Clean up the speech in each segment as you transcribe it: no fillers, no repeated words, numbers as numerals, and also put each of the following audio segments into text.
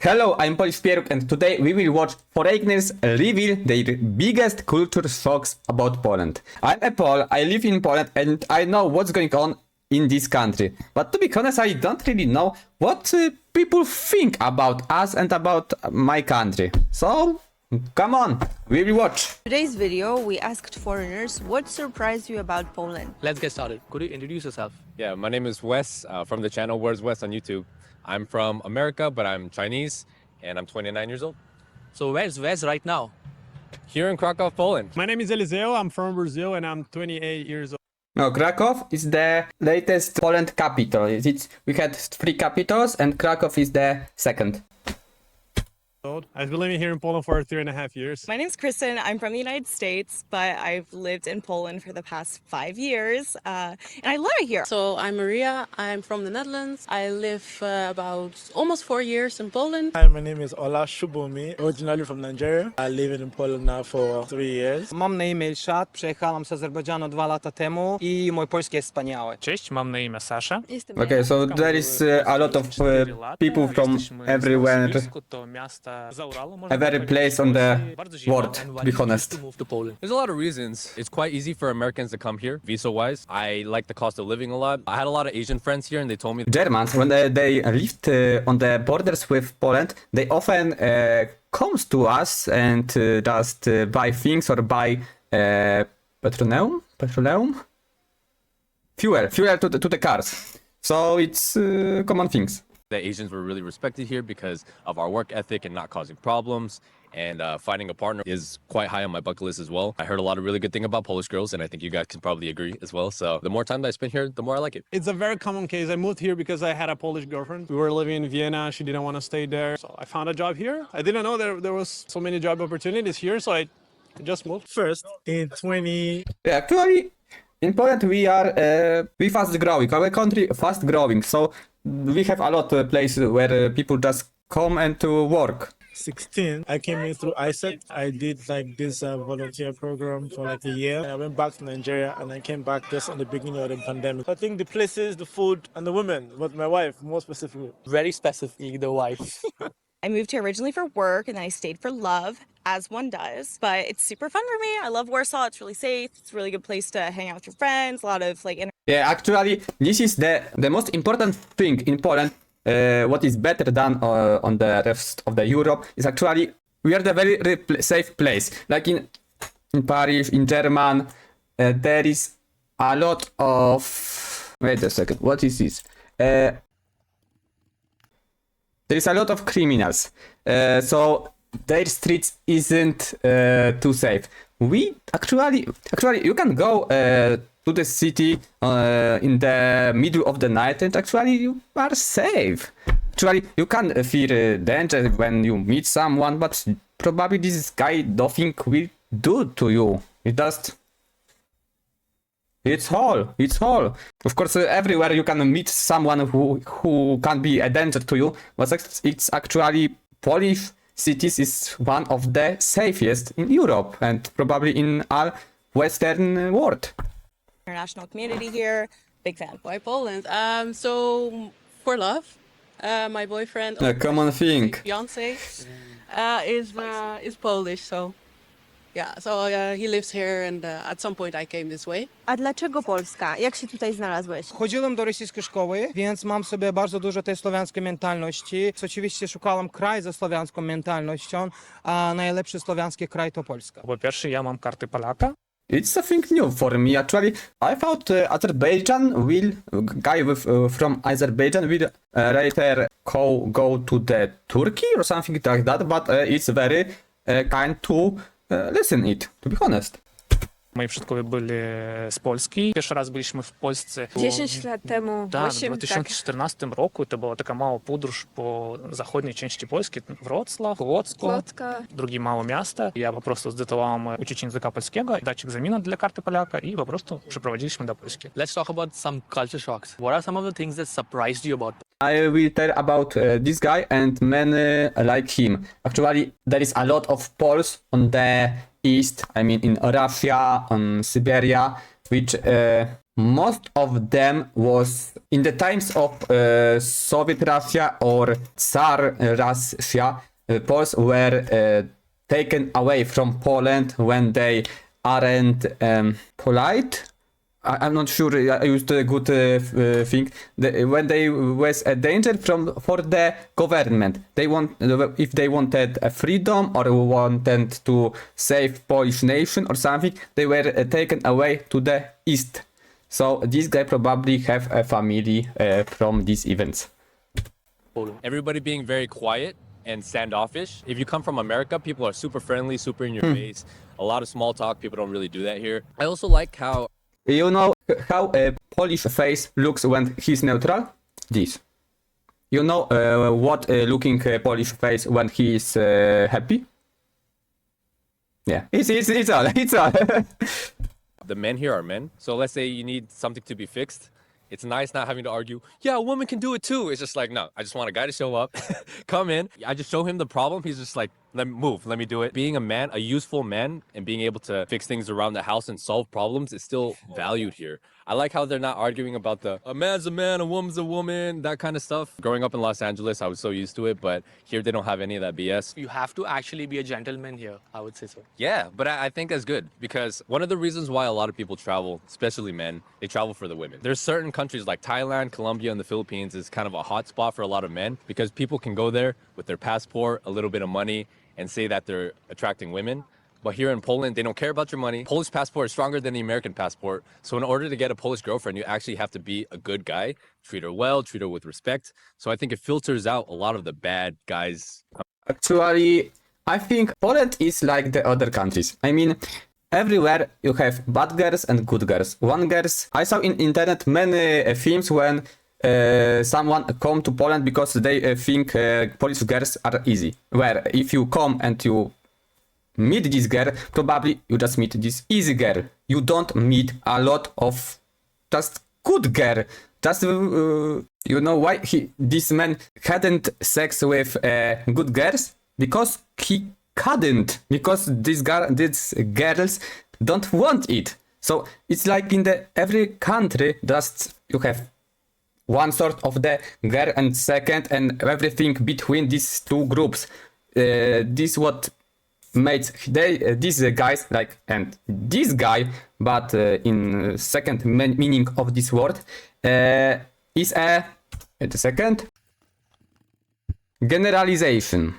Hello, I'm Polish Pieruk and today we will watch foreigners reveal their biggest culture shocks about Poland. I'm a Pole, I live in Poland and I know what's going on in this country. But to be honest, I don't really know what people think about us and about my country. So, come on, we will watch. Today's video, we asked foreigners what surprised you about Poland. Let's get started. Could you introduce yourself? Yeah, my name is Wes from the channel Where's Wes on YouTube. I'm from America, but I'm Chinese, and I'm 29 years old. So where's Wes right now? Here in Krakow, Poland. My name is Eliseo. I'm from Brazil and I'm 28 years old. No, Krakow is the latest Poland capital. We had 3 capitals and Krakow is the second. I've been living here in Poland for 3.5 years. My name's Kristen. I'm from the United States, but I've lived in Poland for the past 5 years, and I love it here. So I'm Maria. I'm from the Netherlands. I live about almost 4 years in Poland. Hi, my name is Ola Shubomi, originally from Nigeria. I live in Poland now for 3 years. Mam na imię Ilshad, przyjechałam z Azerbejdżanu 2 lata temu i mój polski jest wspaniały. Cześć, mam na imię Sasha. Okay, so there is a lot of people from everywhere, every place on the world, to be honest. There's a lot of reasons. It's quite easy for Americans to come here, visa-wise. I like the cost of living a lot. I had a lot of Asian friends here, and they told me Germans, when they lived on the borders with Poland, they often comes to us and just buy things or buy petroleum, fuel to the cars. So it's common things. that Asians were really respected here because of our work ethic and not causing problems. And finding a partner is quite high on my bucket list as well. I heard a lot of really good things about Polish girls, and I think you guys can probably agree as well. So the more time that I spend here, the more I like it. It's a very common case. I moved here because I had a Polish girlfriend. We were living in Vienna. She didn't want to stay there. So I found a job here. I didn't know there was so many job opportunities here, so I just moved. First, in 20... Yeah, actually, in Poland we fast growing. Our country fast growing. So we have a lot of places where people just come and to work. 16, I came in through ISEC. I did like this volunteer program for like a year. I went back to Nigeria and I came back just on the beginning of the pandemic. I think the places, the food, and the women, but my wife more specifically. Very specifically, the wife. I moved here originally for work, and then I stayed for love, as one does. But it's super fun for me. I love Warsaw. It's really safe. It's a really good place to hang out with your friends. A lot of like Yeah, actually, this is the most important thing in Poland. What is better than on the rest of the Europe is actually we are the very safe place. Like in Paris, in German, there is a lot of. Wait a second. What is this? There is a lot of criminals. So their streets isn't too safe. We actually you can go to the city in the middle of the night and actually you are safe. Actually, you can fear danger when you meet someone, but probably this guy nothing will do to you. It's all. Of course, everywhere you can meet someone who can be a danger to you, but it's actually Polish cities is one of the safest in Europe and probably in all Western world. international community here. Big fan. Why Poland? So for love, my boyfriend, A common thing. fiance, is Polish. So yeah, so he lives here, and at some point I came this way. A dlaczego Polska? Jak się tutaj znalazłeś? Chodziłem do rosyjskiej szkoły, więc mam sobie bardzo dużo tej słowiańskiej mentalności. Oczywiście szukałem kraj ze słowiańską mentalnością, a najlepszy słowiański kraj to Polska. По-перше, я mam karty Polaka. It's something new for me. Actually, I thought guy from Azerbaijan will later go to the Turkey or something like that. But it's very kind to listen it. To be honest. Moi przodkowie byli z Polski. Pierwszy raz byliśmy w Polsce. 10 lat temu, Tak, w 8, 2014 roku to była taka mała podróż po zachodniej części Polski. Wrocław, Łódzko, drugie małe miasto. Ja po prostu zdecydowałem uczyć języka polskiego, dać egzamin dla karty Polaka i po prostu przeprowadziliśmy do Polski. Let's talk about some culture shocks. What are some of the things that surprised you about I will tell about this guy and many like him. Actually, there is a lot of Poles on the east. I mean, in Russia, on Siberia, which most of them was in the times of Soviet Russia or Tsar Russia. Poles were taken away from Poland when they aren't polite. I'm not sure I used a good thing. When they was a danger for the government, they if they wanted a freedom or wanted to save Polish nation or something, they were taken away to the east. So this guy probably have a family from these events. Everybody being very quiet and standoffish. If you come from America, people are super friendly, super in your face. A lot of small talk. People don't really do that here. I also like how You know how a Polish face looks when he's neutral? This. You know what looking Polish face when he is happy? Yeah, it's all. the men here are men. So let's say you need something to be fixed. It's nice not having to argue. Yeah, a woman can do it too. It's just like, no, I just want a guy to show up, come in. I just show him the problem. He's just like, let me move, let me do it. Being a man, a useful man, and being able to fix things around the house and solve problems is still valued here. I like how they're not arguing about a man's a man, a woman's a woman, that kind of stuff. Growing up in Los Angeles, I was so used to it, but here they don't have any of that BS. You have to actually be a gentleman here, I would say so. Yeah, but I think that's good because one of the reasons why a lot of people travel, especially men, they travel for the women. There's certain countries like Thailand, Colombia, and the Philippines is kind of a hot spot for a lot of men because people can go there with their passport, a little bit of money, and say that they're attracting women. But here in Poland, they don't care about your money. Polish passport is stronger than the American passport. So in order to get a Polish girlfriend, you actually have to be a good guy, treat her well, treat her with respect. So I think it filters out a lot of the bad guys. Actually, I think Poland is like the other countries. I mean, everywhere you have bad girls and good girls. One girls, I saw in internet many films when someone come to Poland because they think Polish girls are easy. Where if you come and you meet this girl, probably you just meet this easy girl. You don't meet a lot of just good girl. Just you know why this man hadn't sex with good girls? Because he couldn't. Because these girls don't want it. So it's like in every country, just you have one sort of the girl and second and everything between these two groups. This what made these guys like and this guy, but in second meaning of this word is wait a second, generalization.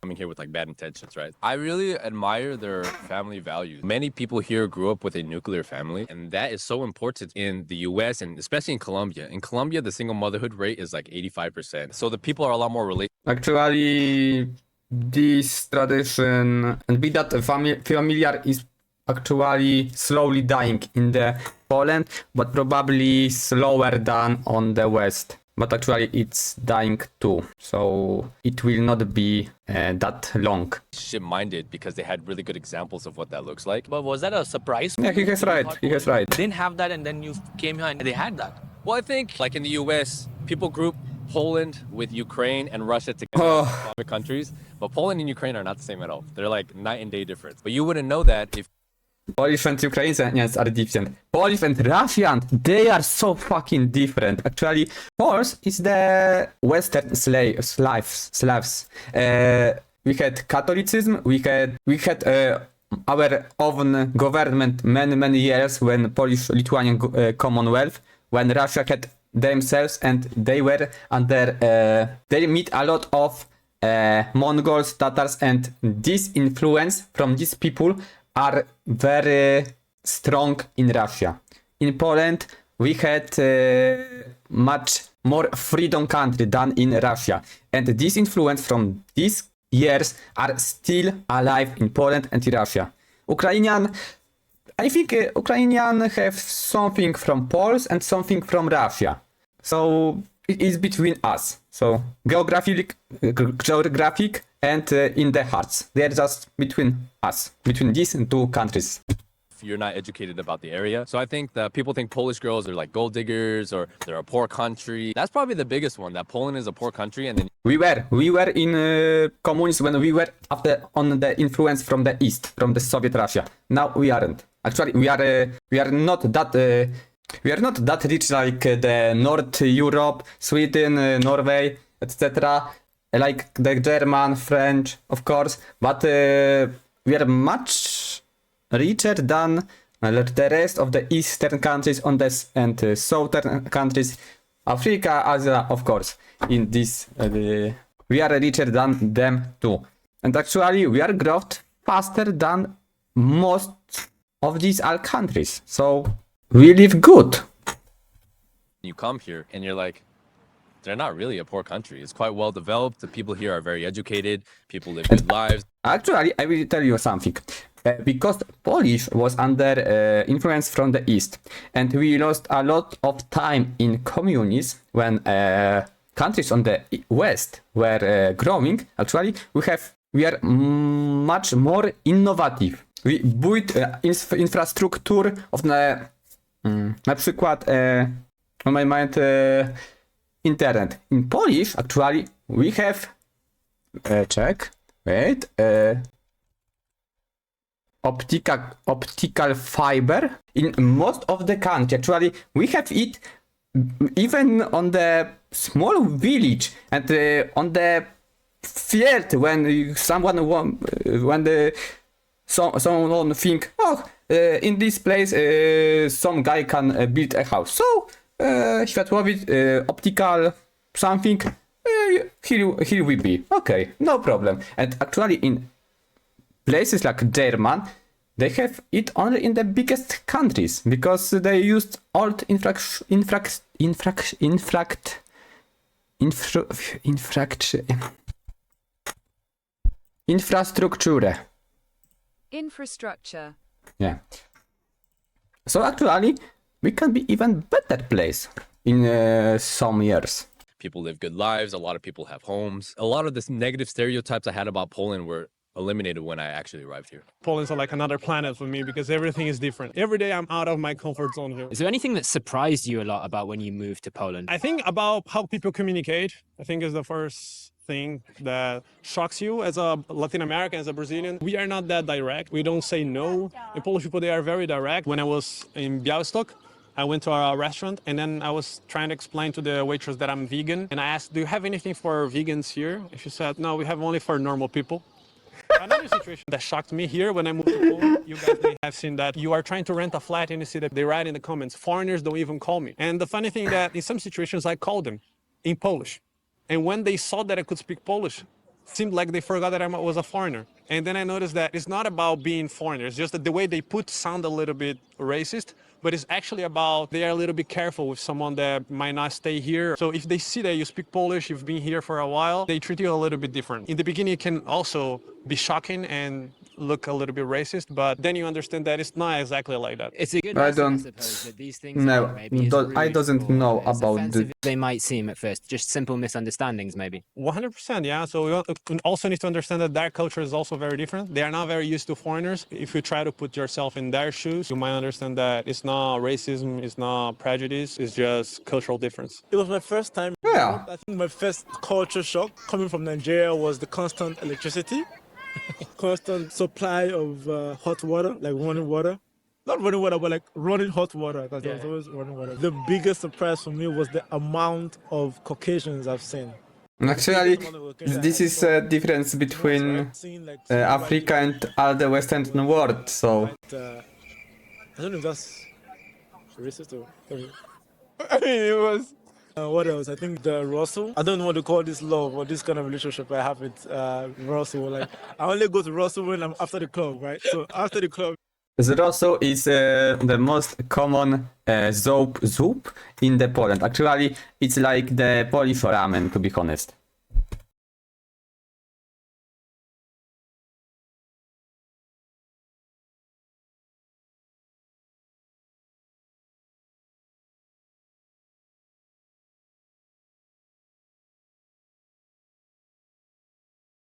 Coming here with like bad intentions, right? I really admire their family values. Many people here grew up with a nuclear family, and that is so important in the US and especially in Colombia. In Colombia, the single motherhood rate is like 85%. So the people are a lot more related. Actually, this tradition and be that familiar is actually slowly dying in the Poland, but probably slower than on the West. But actually it's dying too, so it will not be that long. Minded because they had really good examples of what that looks like. But was that a surprise? Yeah, he has right. He has right. Didn't have that, and then you came here and they had that. Well, I think like in the US, people group Poland with Ukraine and Russia together as Slavic countries, but Poland and Ukraine are not the same at all. They're like night and day difference. But you wouldn't know that if Polish and Ukrainians are different. Polish and Russian, they are so fucking different. Actually, Poles is the Western Slavs. We had Catholicism. We had our own government many years when Polish-Lithuanian Commonwealth. When Russia had themselves and they were under. They meet a lot of Mongols, Tatars, and this influence from these people are very strong in Russia. In Poland, we had much more freedom country than in Russia. And this influence from these years are still alive in Poland and in Russia. I think Ukrainian have something from Poles and something from Russia. So it is between us. So geographic and in the hearts. They are just between us, between these two countries. you're not educated about the area. So I think that people think Polish girls are like gold diggers or they're a poor country. That's probably the biggest one, that Poland is a poor country. And then we were in communism when we were on the influence from the east, from the Soviet Russia. Now we aren't. Actually, we are not that We are not that rich like the North Europe, Sweden, Norway, etc. Like the German, French, of course, but we are much richer than the rest of the eastern countries on this and southern countries, Africa, Asia, of course. In this, we are richer than them too, and actually we are growth faster than most of these all countries. So we live good. You come here and you're like, they're not really a poor country. It's quite well developed. The people here are very educated. People live good lives. Actually, I will tell you something. Because Polish was under influence from the East, and we lost a lot of time in communism when countries on the West were growing. Actually, we are much more innovative. We built infrastructure of na przykład on my mind internet. In Polish, actually, we have optical fiber in most of the country. Actually, we have it even on the small village and on the field when someone think, in this place some guy can build a house. So światłowid, optical something, here we be. Okay, no problem. And actually in places like German, they have it only in the biggest countries because they used old infrastructure. Yeah. So actually, we can be even better place in some years. People live good lives. A lot of people have homes. A lot of the negative stereotypes I had about Poland were eliminated when I actually arrived here. Poland's like another planet for me because everything is different. Every day I'm out of my comfort zone here. Is there anything that surprised you a lot about when you moved to Poland? I think about how people communicate, I think is the first thing that shocks you as a Latin American, as a Brazilian. We are not that direct. We don't say no. The Polish people, they are very direct. When I was in Białystok, I went to a restaurant and then I was trying to explain to the waitress that I'm vegan. And I asked, do you have anything for vegans here? And she said, no, we have only for normal people. Another situation that shocked me here when I moved to Poland, you guys may have seen that you are trying to rent a flat and you see that they write in the comments, foreigners don't even call me. And the funny thing that in some situations I called them in Polish. And when they saw that I could speak Polish, it seemed like they forgot that I was a foreigner. And then I noticed that it's not about being foreigners, just that the way they put sound a little bit racist, but it's actually about they are a little bit careful with someone that might not stay here. So if they see that you speak Polish, you've been here for a while, they treat you a little bit different. In the beginning, it can also be shocking and look a little bit racist, but then you understand that it's not exactly like that. It's a good I lesson, don't- suppose, that these things No, aren't maybe as I rude doesn't or know as about offensive as they might seem at first. Just simple misunderstandings, maybe. 100%, yeah. So we also need to understand that their culture is also very different. They are not very used to foreigners. If you try to put yourself in their shoes, you might understand that it's not racism, it's not prejudice, it's just cultural difference. It was my first time. Yeah. I think my first culture shock coming from Nigeria was the constant electricity, constant supply of hot water, like running water. Not running water, but like running hot water, because there was always running water. The biggest surprise for me was the amount of Caucasians I've seen. Actually, this is a difference between Africa and all the Western world. So I don't know if that's racist or. I mean, it was. What else? I think the Russell. I don't know what to call this love or this kind of relationship I have with Russell. Like, I only go to Russell when I'm after the club, right? So after the club. Zrosso is the most common soup in the Poland. Actually, it's like the Polish ramen, to be honest.